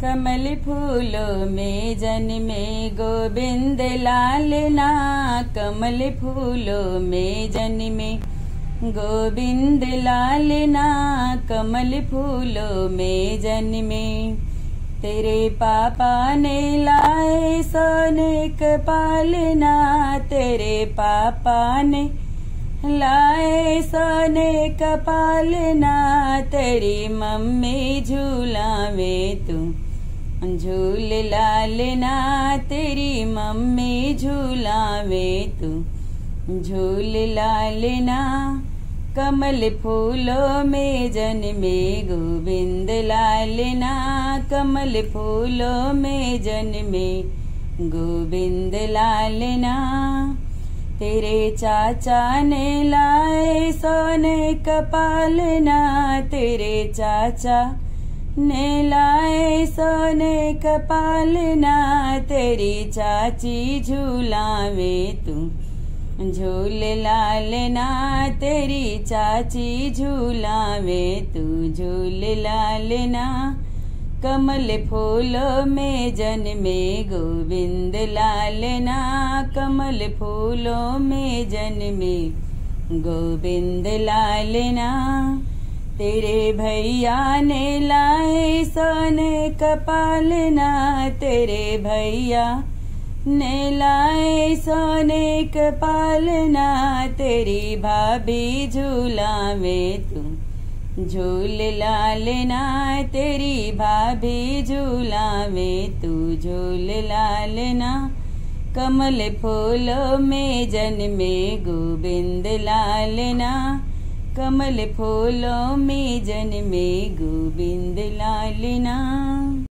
कमल फूलों में जन्मे गोविंद लाल ना, कमल फूलों में जन्मे गोविंद लाल ना, कमल फूलों में जन्मे। तेरे पापा ने लाए सोने का पालना, तेरे पापा ने लाए सोने का पालना, तेरी मम्मी झूलावे तू झूल लालना, तेरी मम्मी झूलावे तू झूल लालना। कमल फूलों में जन्मे गोविंद लालना, कमल फूलों में जन्मे गोविंद लालना। तेरे चाचा ने लाए सोने का पालना, तेरे चाचा ने लाए सोने का पालना, तेरी चाची झूलावे तू झूल लालना, तेरी चाची झूलावे तू झूल लालना। कमल फूलों में जन्मे गोविंद लालना, कमल फूलों में जन्मे गोविंद लालना। तेरे भैया ने लाए सोने का पालना, तेरे भैया ने लाए सोने का पालना, तेरी भाभी झूलावे तू झूल लालना, तेरी भाभी झूलावे तू झूल लालना। कमल फूलों में जन्मे गोविंद लालना, कमल फूलों में जन्मे गोविंद लालना।